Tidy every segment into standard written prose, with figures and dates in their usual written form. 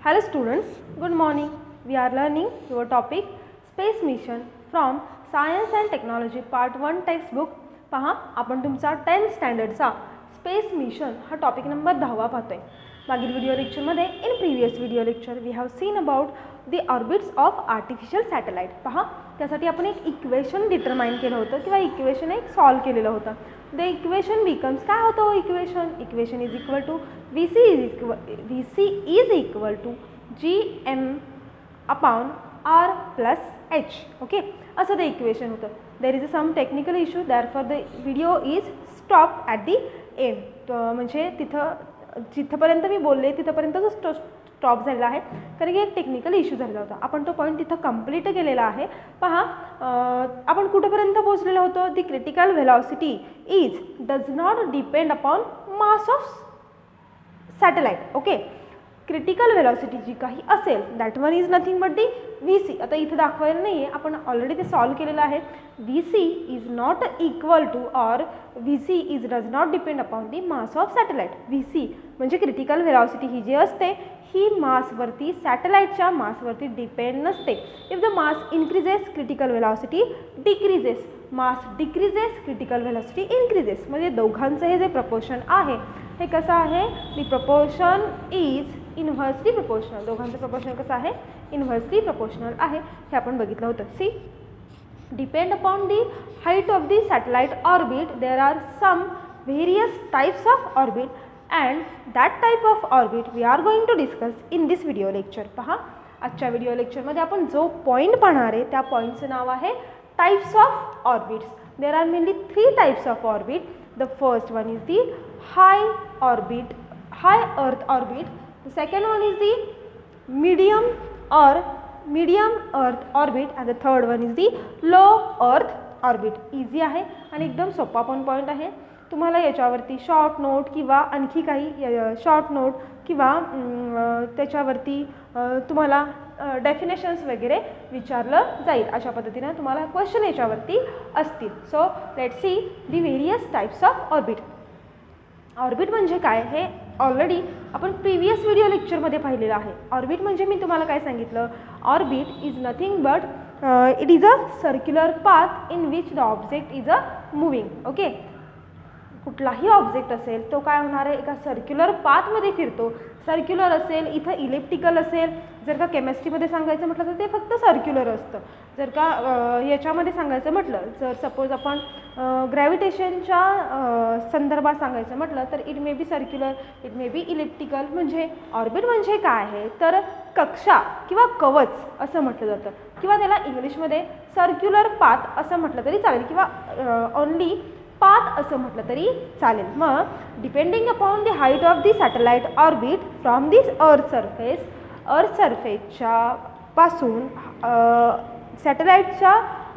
Hello students, good morning. We are learning your topic Space Mission from Science and Technology Part 1 textbook. पहा आपण तुमचा 10th स्टँडर्डचा space mission हा topic number 10 पाहतोय. मागील video लेक्चरमध्ये in previous video lecture we have seen about the orbits of artificial satellite. पहा त्यासाठी आपण एक इक्वेशन डिटरमाइन केलं होतं किंवा इक्वेशन एक सॉल्व केलेलं होतं. द इक्वेशन बिकम्स काय होतं equation is equal to VC is equal to GM upon R plus H. Okay असं ते इक्वेशन होतं. There is some technical issue therefore the video is stop at the end. म्हणजे जिथपर्यंत मी बोलले तिथपर्यंतच stop झालेला आहे कारण की एक टेक्निकल इश्यू झालेला होता. आपण तो पॉईंट तिथं कंप्लीट केलेला आहे. पहा आपण कुठेपर्यंत पोहोचलेलो होतो. The critical velocity is does not depend upon mass of satellite. Okay critical velocity जी काही असेल that one is nothing but the VC. आता इथे दाखवायला नाही आहे, आपण ऑलरेडी ते सॉल्व केलेलं आहे. VC is not equal to or VC is does not depend upon the mass of satellite. VC म्हणजे क्रिटिकल व्हेलॉसिटी ही जी असते ही मासवरती सॅटेलाइटच्या मासवरती डिपेंड नसते. If the mass increases critical velocity decreases, mass decreases critical velocity increases. म्हणजे दोघांचं हे जे proportion आहे हे कसं आहे. दी प्रपोर्शन इज इन्व्हर्सली प्रपोर्शनल. दोघांचं प्रपोर्शन कसं आहे इन्व्हर्सली प्रपोर्शनल आहे हे आपण बघितलं होतं. C depend upon the height of the satellite orbit there are some various types of orbit and that type of orbit we are going to discuss in this video lecture. पहा आजच्या video लेक्चरमध्ये आपण जो point पाहणार आहे त्या पॉईंटचं नाव आहे types of orbits. There are mainly 3 types of orbit. The first one is the high earth orbit. The second one is the medium earth orbit and the third one is the low earth orbit. Easy आहे आणि एकदम सोपा पण point आहे. तुम्हाला याच्यावरती short note किंवा आणखी काही शॉर्ट नोट किंवा त्याच्यावरती तुम्हाला डेफिनेशन्स वगैरे विचारलं जाईल. अशा पद्धतीने तुम्हाला क्वेश्चन याच्यावरती असतील. So let's see the various types of orbit. Orbit म्हणजे काय हे ऑलरेडी आपण प्रीवियस व्हिडिओ लेक्चरमध्ये पाहिलेलं आहे. ऑर्बिट म्हणजे मी तुम्हाला काय सांगितलं. Orbit is nothing but it is a circular path in which the object is a moving. Okay कुठलाही ऑब्जेक्ट असेल तो काय होणार आहे एका सर्क्युलर पाथमध्ये फिरतो. सर्क्युलर असेल इथं इलेप्टिकल असेल. जर का केमिस्ट्रीमध्ये सांगायचं म्हटलं तर ते फक्त सर्क्युलर असतं. जर का याच्यामध्ये सांगायचं म्हटलं जर सपोज आपण ग्रॅव्हिटेशनच्या संदर्भात सांगायचं म्हटलं तर it may be circular it may be elliptical. म्हणजे ऑर्बिट म्हणजे काय आहे तर कक्षा किंवा कवच असं म्हटलं जातं किंवा त्याला इंग्लिशमध्ये सर्क्युलर पाथ असं म्हटलं तरी चालेल किंवा ओनली पाथ असं म्हटलं तरी चालेल. मग depending upon the height of the satellite orbit from this earth सरफेसच्या पासून सॅटेलाइटच्या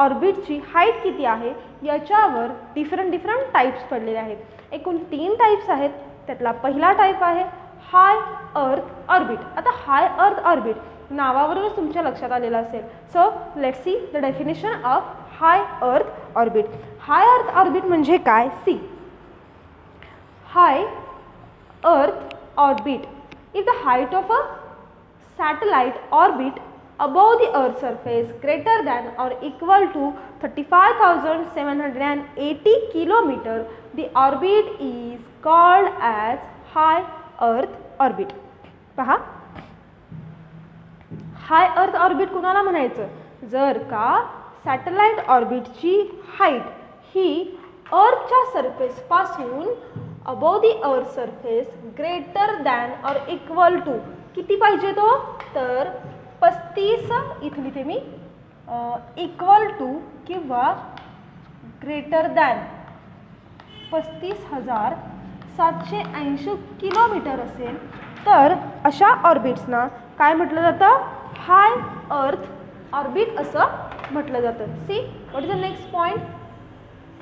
ऑर्बिटची हाईट किती आहे याच्यावर डिफरंट टाईप्स पडलेले आहेत. एकूण 3 टाईप्स आहेत. त्यातला पहिला टाईप आहे हाय अर्थ ऑर्बिट. आता हाय अर्थ ऑर्बिट नावावरूनच तुमच्या लक्षात आलेलं असेल. So let's see the definition of high earth orbit. High earth orbit म्हणजे काय. See high earth orbit is the height of a satellite orbit above the earth surface greater than or equal to 35,780 kilometer. The orbit is called as high earth orbit. पहा हाय earth orbit कुणाला म्हणायचं जर का satellite ऑर्बिटची height ही अर्थच्या surface पासून above the earth surface greater than और equal to किती पाहिजे तो तर 35 इथे लिहिते मी इक्वल टू किंवा ग्रेटर दॅन 35,780 किलोमीटर असेल तर अशा ऑर्बिट्सना काय म्हटलं जातं हाय अर्थ ऑर्बिट असं म्हटलं जातं. See what is the next point.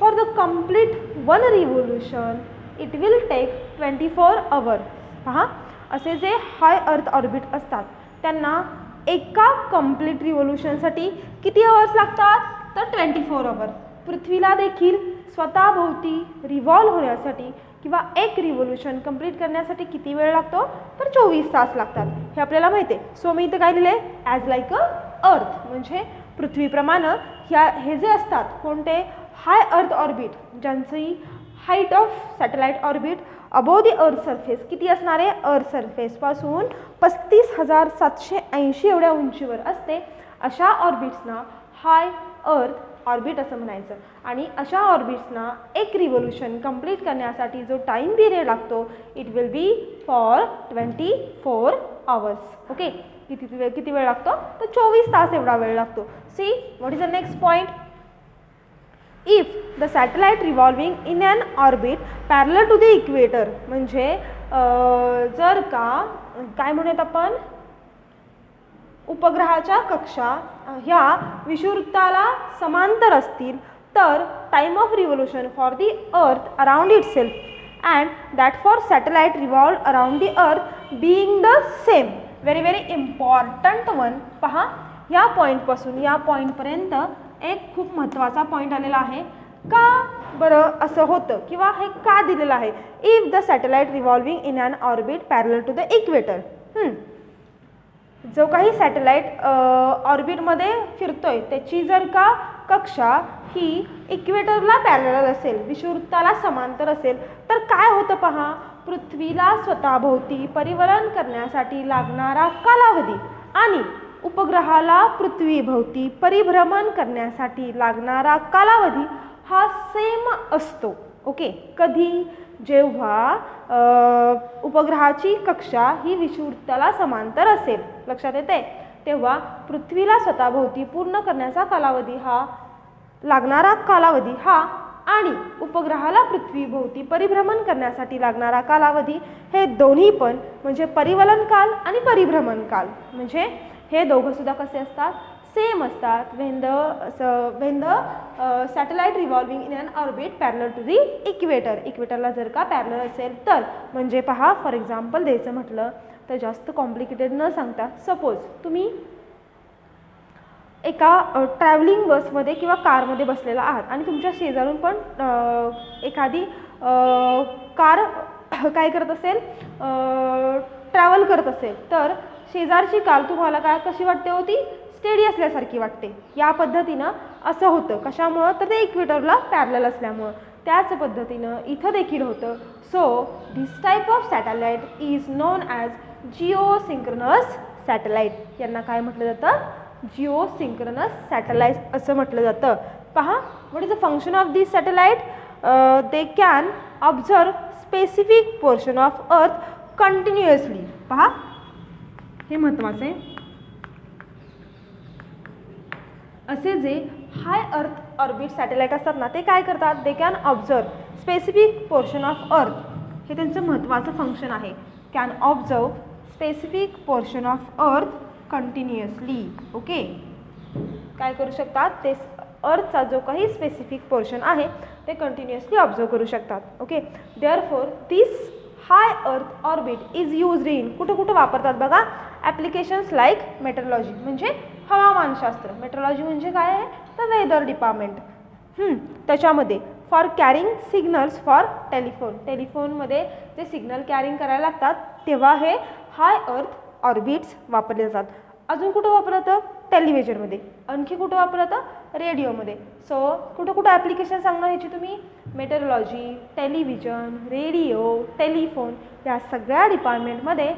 For the complete one revolution it will take 24 hours. पहा असे जे हाय अर्थ ऑर्बिट असतात त्यांना एका कंप्लीट रिव्होल्यूशनसाठी किती अवर्स लागतात तर 24 hours. पृथ्वीला देखील स्वतःभोवती रिव्हॉल्व होण्यासाठी किंवा एक रिव्होल्यूशन कंप्लीट करण्यासाठी किती वेळ लागतो, तर 24 तास लागतात. हे आपल्याला माहिती आहे. सो मी इथं काय लिहिलं आहे, ॲज लाईक अ अर्थ, म्हणजे पृथ्वीप्रमाणे हे जे असतात कोणते, हाय अर्थ ऑर्बिट, ज्यांची height of satellite orbit above the earth surface किती असणार आहे, अर्थ सरफेसपासून 35,780 एवढ्या उंचीवर असते, अशा ऑर्बिट्सना हाय अर्थ ऑर्बिट असं म्हणायचं. आणि अशा ऑर्बिट्सना एक रिव्होल्यूशन कंप्लीट करण्यासाठी जो टाईम पिरियड लागतो, it will be for 24 hours. Okay, किती वेळ लागतो, तर 24 तास एवढा वेळ लागतो. See what is the next point. If the satellite revolving in an orbit parallel to the equator, म्हणजे जर का काय म्हणूयात आपण, उपग्रहाच्या कक्षा ह्या विषुववृत्ताला समांतर असतील, तर time of revolution for the earth around itself and that for satellite revolve around the earth being the same. Very very important one. पहा, या पॉईंटपासून या पॉईंटपर्यंत एक खूप महत्त्वाचा पॉईंट आलेला आहे. का बरं असं होतं किंवा हे का दिलेलं आहे, if the satellite revolving in an orbit parallel to the equator. जो काही सॅटेलाइट ऑर्बिटमध्ये फिरतोय त्याची जर का कक्षा ही इक्वेटरला पॅरलल असेल, विषुववृत्ताला समांतर असेल, तर काय होतं पहा, पृथ्वीला स्वतःभोवती परिवलन करण्यासाठी लागणारा कालावधी आणि उपग्रहाला पृथ्वीभोवती परिभ्रमण करण्यासाठी लागणारा कालावधी हा सेम असतो. ओके, कधी, जेव्हा उपग्रहाची कक्षा ही विषुववृत्ताला समांतर असेल, लक्षात येते, तेव्हा पृथ्वीला स्वतःभोवती पूर्ण करण्याचा कालावधी हा लागणारा कालावधी हा आणि उपग्रहाला पृथ्वीभोवती परिभ्रमण करण्यासाठी लागणारा कालावधी हे दोन्ही पण म्हणजे परिवलन काल आणि परिभ्रमण काल, म्हणजे हे दोघं सुद्धा कसे असतात, सेम असतात. when the satellite revolving in an orbit parallel to the equator, इक्वेटरला जर का पॅरलल असेल तर, म्हणजे पहा फॉर एक्झाम्पल द्यायचं म्हटलं तर जास्त कॉम्प्लिकेटेड न सांगता, सपोज तुम्ही एका ट्रॅव्हलिंग बसमध्ये किंवा कारमध्ये बसलेला आहात आणि तुमच्या शेजारून पण एखादी कार काय करत असेल, ट्रॅव्हल करत असेल, तर शेजारची कार तुम्हाला काय कशी वाटते होती, स्टेडी असल्यासारखी वाटते. या पद्धतीनं असं होतं. कशामुळं, तर ते इक्वेटरला पॅरलल असल्यामुळं. त्याच पद्धतीनं इथं देखील होतं. So this type of satellite is known as geosynchronous satellite. यांना काय म्हटलं जातं, जिओसिंक्रोनस सॅटेलाइट असं म्हटलं जातं. पहा, what is the function of this satellite, they can observe specific portion of earth continuously. पहा, हे महत्त्वाचं आहे. असे जे हाय अर्थ ऑर्बिट सॅटेलाइट असतात ना, ते काय करतात, दे can observe specific portion of अर्थ. हे त्यांचं महत्त्वाचं फंक्शन आहे. Can observe specific portion of earth continuously. Okay, काय करू शकतात, ते अर्थचा जो काही स्पेसिफिक पोर्शन आहे ते कंटिन्युअसली ऑब्झर्व करू शकतात. Okay, therefore this high earth orbit is used in, कुठं कुठं वापरतात बघा, ॲप्लिकेशन्स लाईक मेट्रोलॉजी, म्हणजे हवामानशास्त्र. मेट्रोलॉजी म्हणजे काय आहे, तर वेदर डिपार्टमेंट. त्याच्यामध्ये for carrying signals for telephone, टेलिफोनमध्ये जे सिग्नल कॅरिंग करायला लागतात तेव्हा हे हाय अर्थ ऑर्बिट्स वापरले जातात. अजून कुठं वापरलं जातं, टेलिव्हिजनमध्ये. आणखी कुठं वापरलं जातं, रेडिओमध्ये. सो कुठं कुठं ॲप्लिकेशन सांगणार ह्याची तुम्ही, मेट्रोलॉजी, टेलिव्हिजन, रेडिओ, टेलिफोन, या सगळ्या डिपार्टमेंटमध्ये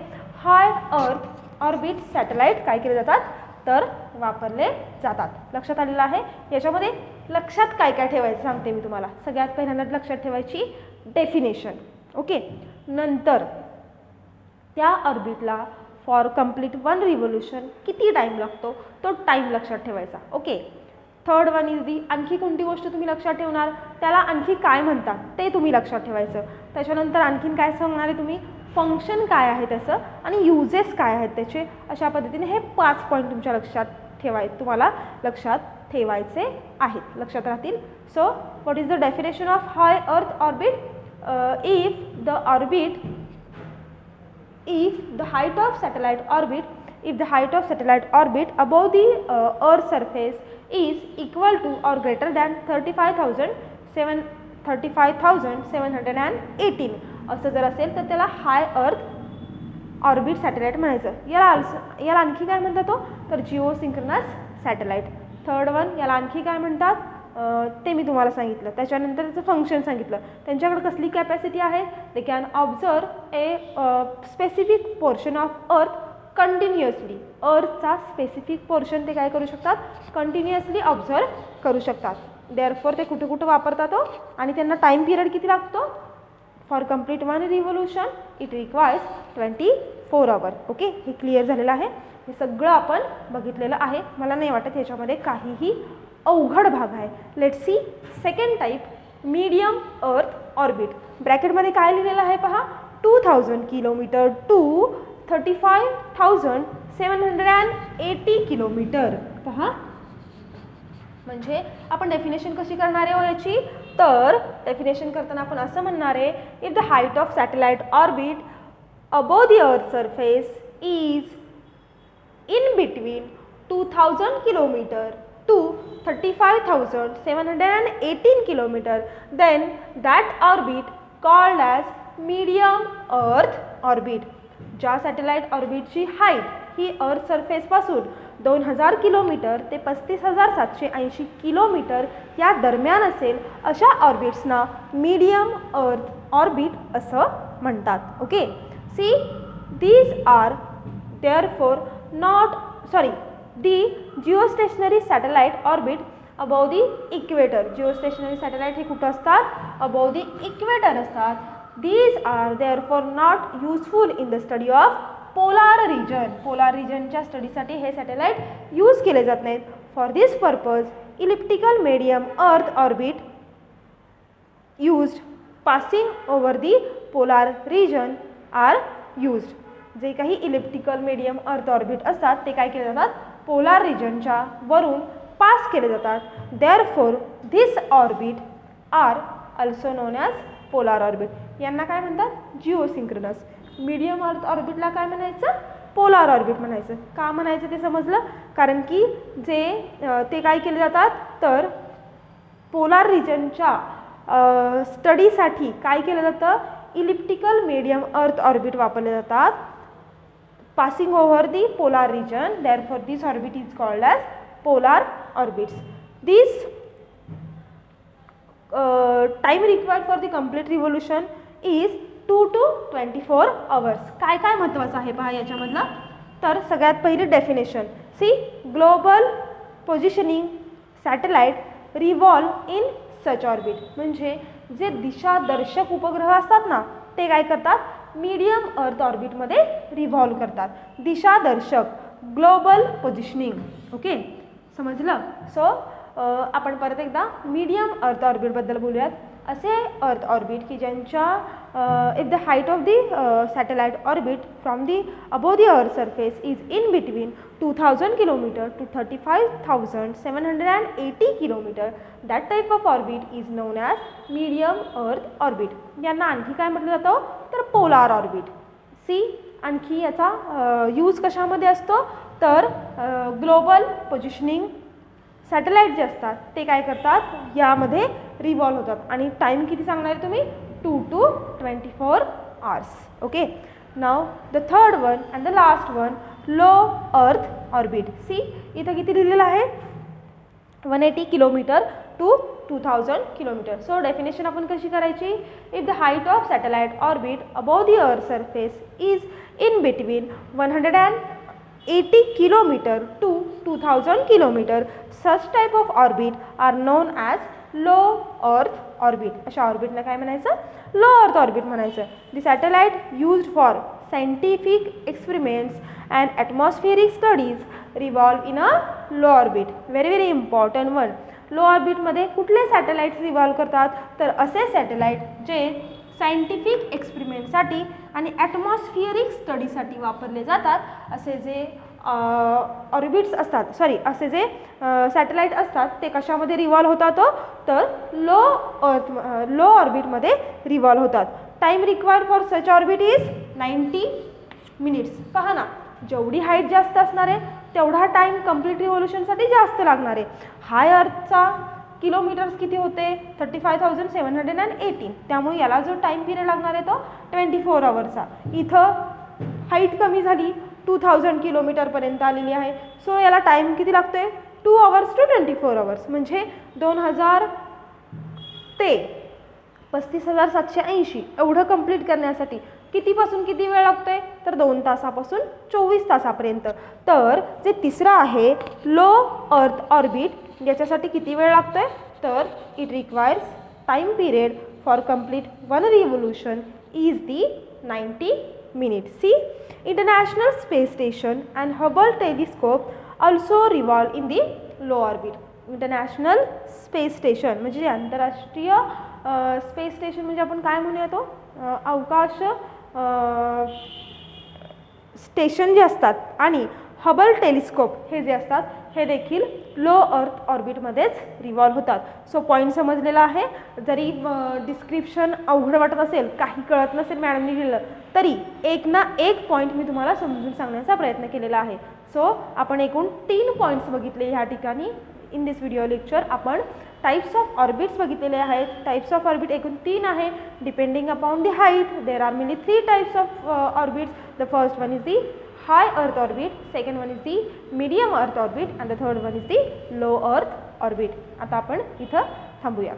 हाय अर्थ ऑर्बिट सॅटेलाइट काय केले जातात, तर वापरले जातात. लक्षात आलेलं आहे. याच्यामध्ये लक्षात काय काय ठेवायचं सांगते मी तुम्हाला. सगळ्यात पहिल्यांदा लक्षात ठेवायची डेफिनेशन. ओके, नंतर त्या ऑर्बिटला फॉर कंप्लीट वन रिव्होल्यूशन किती टाईम लागतो तो टाईम लक्षात ठेवायचा. Okay, third one is the, आणखी कोणती गोष्ट तुम्ही लक्षात ठेवणार, त्याला आणखी काय म्हणतात ते तुम्ही लक्षात ठेवायचं. त्याच्यानंतर आणखीन काय सांगणार आहे तुम्ही, फंक्शन काय आहे त्याचं आणि युजेस काय आहेत त्याचे. अशा पद्धतीने हे 5 पॉईंट तुमच्या लक्षात तुम्हाला लक्षात ठेवायचे आहेत, लक्षात राहतील. So what is the definition of high earth orbit, if the height of satellite orbit above the earth surface is equal to or greater than 35,780 35,718 असं जर असेल तर त्याला हाय अर्थ ऑर्बिट सॅटेलाईट म्हणायचं. याला आणखी काय म्हणतात तो तर Jio synchronous satellite. Third one याला आणखी काय म्हणतात ते मी तुम्हाला सांगितलं. त्याच्यानंतर त्याचं फंक्शन सांगितलं. त्यांच्याकडे कसली कॅपॅसिटी आहे they can observe a specific portion of earth continuously. अर्थचा स्पेसिफिक पोर्शन ते काय करू शकतात कंटिन्युअसली ऑब्झर्व करू शकतात. देअरफॉर ते कुठे कुठं वापरतात आणि त्यांना टाईम पिरियड किती लागतो for complete one revolution it requires 24 hour. Okay हे क्लिअर झालेलं आहे. हे सगळं आपण बघितलेलं आहे. मला नाही वाटत ह्याच्यामध्ये काहीही अवघड भाग आहे. Let's see second type medium earth orbit. ब्रॅकेटमध्ये काय लिहिलेलं आहे पहा 2000 किलोमीटर टू 35,780 किलोमीटर. पहा म्हणजे आपण डेफिनेशन कशी करणार आहे याची तर डेफिनेशन करताना आपण असं म्हणणार आहे if the height of satellite orbit above the earth surface is in between 2000 kilometre to 35,718 kilometre then that orbit called as medium earth orbit. ज्या सॅटेलाइट ऑर्बिटची हाईट ही अर्थ सरफेसपासून 2000 किलोमीटर ते 35,780 किलोमीटर या दरम्यान असेल अशा ऑर्बिट्सना मीडियम अर्थ ऑर्बिट असं म्हणतात. Okay see these are therefore not the geostationary satellite orbit above the equator. Geostationary satellite हे कुठं असतात अबोव दी इक्वेटर असतात. These are therefore not useful in the study of polar region. Polar रिजनच्या स्टडीसाठी हे satellite use केले जात नाहीत. For this purpose elliptical medium earth orbit used passing over the polar region are used. जे काही elliptical medium earth orbit असतात ते काय केले जातात पोलार रिजनच्या वरून पास केले जातात. Therefore this orbit are also known as polar orbit. यांना काय म्हणतात जिओसिंक्रोनस. मीडियम अर्थ ऑर्बिटला काय म्हणायचं पोलार ऑर्बिट म्हणायचं. का म्हणायचं ते समजलं कारण की ते काय केले जातात तर पोलार रिजनच्या स्टडीसाठी काय केलं जातं इलिप्टिकल मीडियम अर्थ ऑर्बिट वापरले जातात passing over the polar region. Therefore this orbit is called as polar orbits. This time required for the complete revolution is 2 to 24 hours. काय काय महत्त्वाचं आहे पहा याच्यामधलं तर सगळ्यात पहिली definition see global positioning satellite revolve in such orbit. म्हणजे जे दिशादर्शक उपग्रह असतात ना ते काय करतात मीडियम अर्थ ऑर्बिटमध्ये रिव्हॉल्व करतात. दिशादर्शक ग्लोबल पोझिशनिंग. ओके समजलं. सो आपण परत एकदा मीडियम अर्थ ऑर्बिटबद्दल बोलूयात. असे अर्थ ऑर्बिट की ज्यांच्या if the height of the satellite orbit from the above the earth surface is in between 2000 kilometre to 35,780 kilometre that type of orbit is known as medium earth orbit. यांना आणखी काय म्हटलं जातं तर पोलार ऑर्बिट. सी आणखी याचा use कशामध्ये असतो तर ग्लोबल पोझिशनिंग सॅटेलाइट जे असतात ते काय करतात यामध्ये रिव्हॉल्व होतात आणि टाईम किती सांगणार आहे तुम्ही 2 to 24 hours. Okay now the third one and the last one low earth orbit. See इथं किती लिहिलेलं आहे 180 kilometre to 2000 kilometre. So definition आपण कशी करायची if the height of satellite orbit above the earth surface is in between 180 kilometre to 2000 kilometre such type of orbit are known as low earth orbit. अशा ऑर्बिटला काय म्हणायचं low earth orbit म्हणायचं. The satellite used for scientific experiments and atmospheric studies revolve in a low orbit. Very very important one. Low ऑर्बिटमध्ये कुठले satellites revolve करतात तर असे सॅटेलाइट जे सायंटिफिक एक्सपेरिमेंटसाठी आणि ॲटमॉस्फिअरिक स्टडीसाठी वापरले जातात असे जे ऑर्बिट्स असतात असे जे सॅटेलाइट असतात ते कशामध्ये रिव्हॉल्व होतात तर लो ऑर्बिटमध्ये रिव्हॉल्व होतात. Time required for such orbit is 90 minutes. पहा ना जेवढी हाईट जास्त असणार आहे तेवढा टाईम कंप्लीट रिव्होल्यूशनसाठी जास्त लागणार आहे. हाय अर्थचा किलोमीटर्स किती होते 35,718. त्यामुळे याला जो टाईम पिरियड लागणार आहे तो 24 आवर्सचा. इथं हाईट कमी झाली 2000 किलोमीटरपर्यंत आलेली आहे. सो याला टाईम किती लागतो आहे 2 आवर्स टू 24 आवर्स. म्हणजे 2000 ते 35,780 एवढं कंप्लीट करण्यासाठी कितीपासून किती वेळ लागतो आहे तर 2 तासापासून 24 तासापर्यंत. तर जे तिसरं आहे लो अर्थ ऑर्बिट याच्यासाठी किती वेळ लागतो आहे तर it requires time period for complete 1 revolution is the 90 minutes. See, International Space Station and Hubble Telescope also revolve in the low orbit. International space station म्हणजे जे आंतरराष्ट्रीय स्पेस स्टेशन म्हणजे आपण काय म्हणूया तो अवकाश स्टेशन जे असतात आणि हबल टेलिस्कोप हे जे असतात हे देखील लो अर्थ ऑर्बिटमध्येच रिव्हॉल्व होतात. सो पॉईंट समजलेला आहे. जरी डिस्क्रिप्शन अवघड वाटत असेल काही कळत नसेल मॅडमने लिहिलं तरी एक ना एक पॉईंट मी तुम्हाला समजून सांगण्याचा प्रयत्न केलेला आहे. सो आपण एकूण 3 पॉईंट्स बघितले ह्या ठिकाणी. इन दिस व्हिडिओ लेक्चर आपण टाइप्स ऑफ ऑर्बिट्स बघितलेले आहेत. टाइप्स ऑफ ऑर्बिट एकूण 3 आहे. Depending upon the height there are many 3 types of orbits. The first one is the high earth orbit, second one is the medium earth orbit and the third one is the low earth orbit. आता आपण इथं थांबूया.